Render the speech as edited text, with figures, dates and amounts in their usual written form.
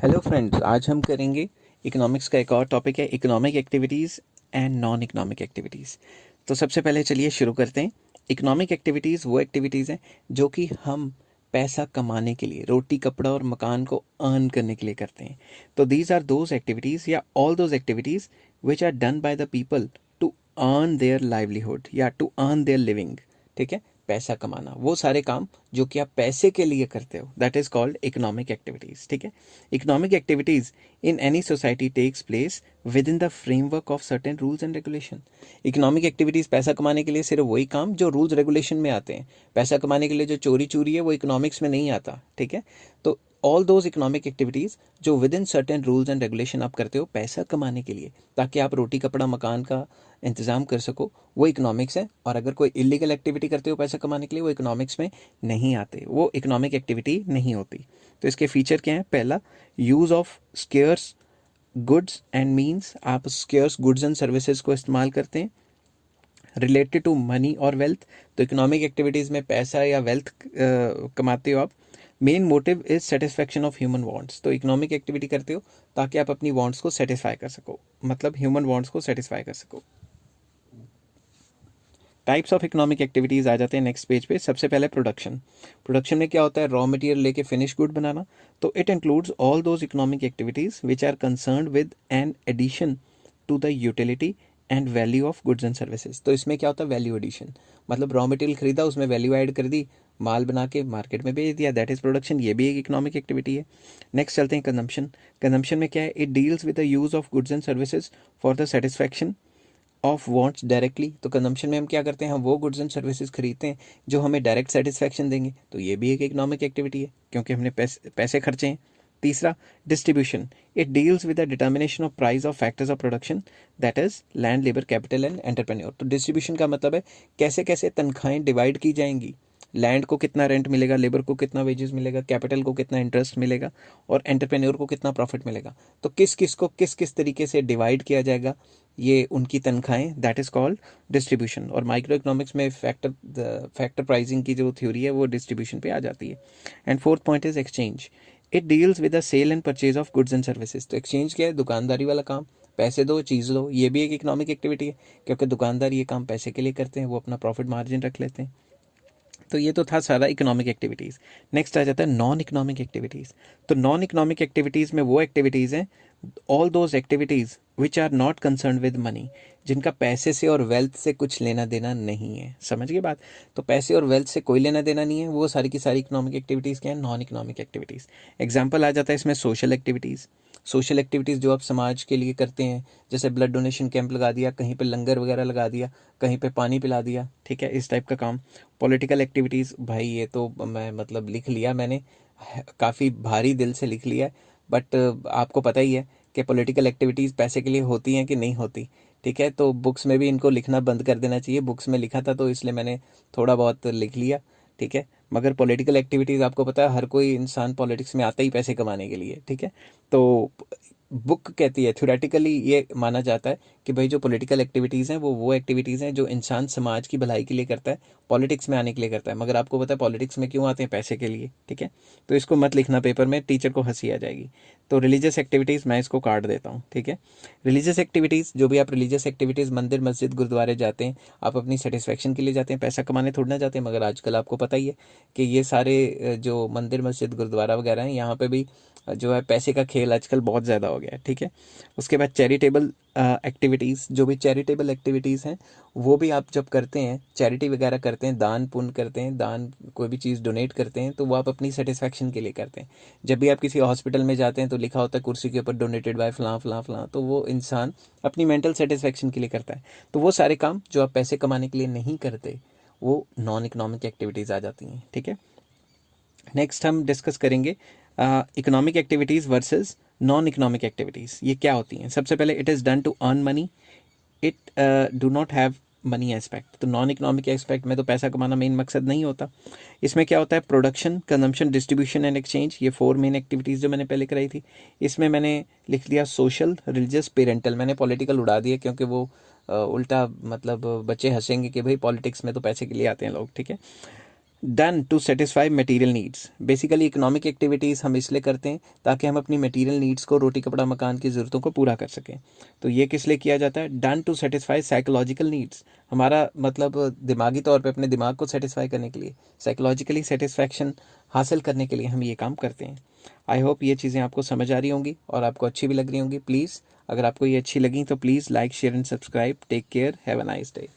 Hello friends, आज हम करेंगे इकोनॉमिक्स का एक और टॉपिक है economic activities and non economic activities. तो सबसे पहले चलिए शुरू करते हैं। इकोनॉमिक एक्टिविटीज़ वो एक्टिविटीज़ हैं जो कि हम पैसा कमाने के लिए, रोटी कपड़ा और मकान को अर्न करने के लिए करते हैं। तो दीज आर दोज एक्टिविटीज़ या all those activities which are done by the people to earn their livelihood या टू अर्न देयर लिविंग। ठीक है, पैसा कमाना, वो सारे काम जो कि आप पैसे के लिए करते हो, that is called economic activities. ठीक है, economic activities in any society takes place within the framework of certain rules and regulation. Economic activities पैसा कमाने के लिए सिर्फ वही काम जो रूल्स रेगुलेशन में आते हैं। पैसा कमाने के लिए जो चोरी चोरी है वो इकोनॉमिक्स में नहीं आता। ठीक है, तो ऑल दोज इकोनॉमिक एक्टिविटीज़ जो with in certain rules and regulation आप करते हो पैसा कमाने के लिए, ताकि आप रोटी कपड़ा मकान का इंतज़ाम कर सको, वो इकोनॉमिक्स है। और अगर कोई इलीगल एक्टिविटी करते हो पैसा कमाने के लिए, वो इकोनॉमिक्स में नहीं आते, वो इकोनॉमिक एक्टिविटी नहीं होती। तो इसके फीचर क्या हैं? पहला, use of scarce goods and means, आप स्केयर्स गुड्स एंड सर्विसेज को इस्तेमाल करते हैं रिलेटेड टू मनी और वेल्थ। तो इकोनॉमिक एक्टिविटीज़ में पैसा या वेल्थ कमाते हो आप। Main motive is satisfaction of human wants. तो इकोनॉमिक एक्टिविटी करते हो ताकि आप अपनी वांट्स को सेटिस्फाई कर सको, मतलब ह्यूमन वांट्स को सेटिस्फाई कर सको। टाइप्स ऑफ इकोनॉमिक एक्टिविटीज़ आ जाते हैं नेक्स्ट पेज पे। सबसे पहले प्रोडक्शन। प्रोडक्शन में क्या होता है? रॉ मटेरियल लेके फिनिश गुड बनाना। तो it includes all those economic activities which are concerned with an addition to the utility and value of goods and services. तो इसमें क्या होता है? वैल्यू एडिशन, मतलब रॉ मटेरियल खरीदा, उसमें वैल्यू ऐड कर दी, माल बना के मार्केट में बेच दिया, दैट इज प्रोडक्शन। ये भी एक इकोनॉमिक एक्टिविटी है। नेक्स्ट चलते हैं कंजम्पशन। कंजम्पशन में क्या है? It deals with the use of goods and services for the satisfaction of wants directly. तो कंजम्पशन में हम क्या करते हैं? हम वो गुड्स एंड सर्विसेज खरीदते हैं जो हमें डायरेक्ट सेटिस्फैक्शन देंगे। तो ये भी एक इकोनॉमिक एक्टिविटी है क्योंकि हमने पैसे खर्चे हैं। तीसरा, distribution. It deals with the determination of price of factors of production, that is land, labour, capital and entrepreneur. तो डिस्ट्रीब्यूशन का मतलब है कैसे कैसे तनख्वाहें डिवाइड की जाएंगी। लैंड को कितना रेंट मिलेगा, लेबर को कितना वेजेस मिलेगा, कैपिटल को कितना इंटरेस्ट मिलेगा और एंटरप्रेन्योर को कितना प्रॉफिट मिलेगा। तो किस किस को किस किस तरीके से डिवाइड किया जाएगा, ये उनकी तनख्वाहें, दैट इज कॉल्ड डिस्ट्रीब्यूशन। और माइक्रो इकोनॉमिक्स में फैक्टर प्राइसिंग की जो थ्योरी है वो डिस्ट्रीब्यूशन पे आ जाती है। And fourth point is exchange. It deals with the sale and purchase of goods and services. तो एक्सचेंज क्या है? दुकानदारी वाला काम, पैसे दो चीज़ लो। ये भी एक इकोनॉमिक एक्टिविटी है क्योंकि दुकानदार ये काम पैसे के लिए करते हैं, वो अपना प्रॉफिट मार्जिन रख लेते हैं। तो ये तो था सारा इकोनॉमिक एक्टिविटीज़। नेक्स्ट आ जाता है नॉन इकोनॉमिक एक्टिविटीज़। तो नॉन इकोनॉमिक एक्टिविटीज़ में वो एक्टिविटीज़ हैं, all those activities which are not concern with money, जिनका पैसे से और वेल्थ से कुछ लेना देना नहीं है। समझ गए बात? तो पैसे और वेल्थ से कोई लेना देना नहीं है, वो सारी की सारी इकोनॉमिक एक्टिविटीज़ क्या है? Non economic activities. एग्जाम्पल आ जाता है इसमें सोशल एक्टिविटीज़। सोशल एक्टिविटीज़ जो आप समाज के लिए करते हैं, जैसे ब्लड डोनेशन कैंप लगा दिया, कहीं पे लंगर वगैरह लगा दिया, कहीं पे पानी पिला दिया, ठीक है, इस टाइप का काम। पॉलिटिकल एक्टिविटीज़, भाई ये तो मैं मतलब लिख लिया मैंने, काफ़ी भारी दिल से लिख लिया है, बट आपको पता ही है कि पॉलिटिकल एक्टिविटीज़ पैसे के लिए होती हैं कि नहीं होती। ठीक है, तो बुक्स में भी इनको लिखना बंद कर देना चाहिए। बुक्स में लिखा था तो इसलिए मैंने थोड़ा बहुत लिख लिया। ठीक है, मगर पॉलिटिकल एक्टिविटीज़ आपको पता है हर कोई इंसान पॉलिटिक्स में आता ही पैसे कमाने के लिए। ठीक है, तो बुक कहती है, थ्योरेटिकली ये माना जाता है कि भाई जो पॉलिटिकल एक्टिविटीज़ हैं वो एक्टिविटीज़ हैं जो इंसान समाज की भलाई के लिए करता है, पॉलिटिक्स में आने के लिए करता है। मगर आपको पता है पॉलिटिक्स में क्यों आते हैं? पैसे के लिए। ठीक है, तो इसको मत लिखना पेपर में, टीचर को हंसी आ जाएगी। तो रिलीजियस एक्टिविटीज़ मैं इसको काट देता हूँ। ठीक है, रिलीजियस एक्टिविटीज़, जो भी आप रिलीजियस एक्टिविटीज़, मंदिर मस्जिद गुरुद्वारे जाते हैं, आप अपनी सेटिस्फेक्शन के लिए जाते हैं, पैसा कमाने थोड़ी ना जाते हैं। मगर आजकल आपको पता ही है कि ये सारे जो मंदिर मस्जिद गुरुद्वारा वगैरह हैं, यहाँ पे भी जो है पैसे का खेल आजकल बहुत ज़्यादा हो गया है। ठीक है, उसके बाद चैरिटेबल एक्टिविटीज़, जो भी चैरिटेबल एक्टिविटीज़ हैं वो भी आप जब करते हैं, चैरिटी वगैरह करते हैं, दान पुण्य करते हैं, दान कोई भी चीज़ डोनेट करते हैं, तो वो आप अपनी सेटिस्फेक्शन के लिए करते हैं। जब भी आप किसी हॉस्पिटल में जाते हैं तो लिखा होता है कुर्सी के ऊपर डोनेटेड बाय फलां फलां फलां, तो वो इंसान अपनी मेंटल सेटिस्फेक्शन के लिए करता है। तो वो सारे काम जो आप पैसे कमाने के लिए नहीं करते, वो नॉन इकोनॉमिक एक्टिविटीज़ आ जाती हैं। ठीक है, नेक्स्ट हम डिस्कस करेंगे economic activities versus non economic activities. ये क्या होती हैं? सबसे पहले, it is done to earn money, it do not have money aspect. तो नॉन इकोनॉमिक एस्पेक्ट में तो पैसा कमाना मेन मकसद नहीं होता। इसमें क्या होता है? Production, consumption, distribution and exchange, ये 4 मेन एक्टिविटीज़ जो मैंने पहले कराई थी। इसमें मैंने लिख दिया सोशल, रिलीजियस, पेरेंटल। मैंने पॉलिटिकल उड़ा दिया क्योंकि वो उल्टा मतलब बच्चे हंसेंगे कि भाई पॉलिटिक्स में तो पैसे के लिए आते हैं लोग। ठीक है, done to satisfy material needs. Basically economic activities हम इसलिए करते हैं ताकि हम अपनी मटेरियल नीड्स को, रोटी कपड़ा मकान की ज़रूरतों को पूरा कर सकें। तो ये किस लिए किया जाता है? Done to satisfy psychological needs, हमारा मतलब दिमागी तौर पे अपने दिमाग को सेटिस्फाई करने के लिए, साइकोलॉजिकली सेटिस्फैक्शन हासिल करने के लिए हम ये काम करते हैं। आई होप ये चीज़ें आपको समझ आ रही होंगी और आपको अच्छी भी लग रही होंगी। प्लीज़ अगर आपको ये अच्छी लगी तो please like share and subscribe. Take care, have a nice day.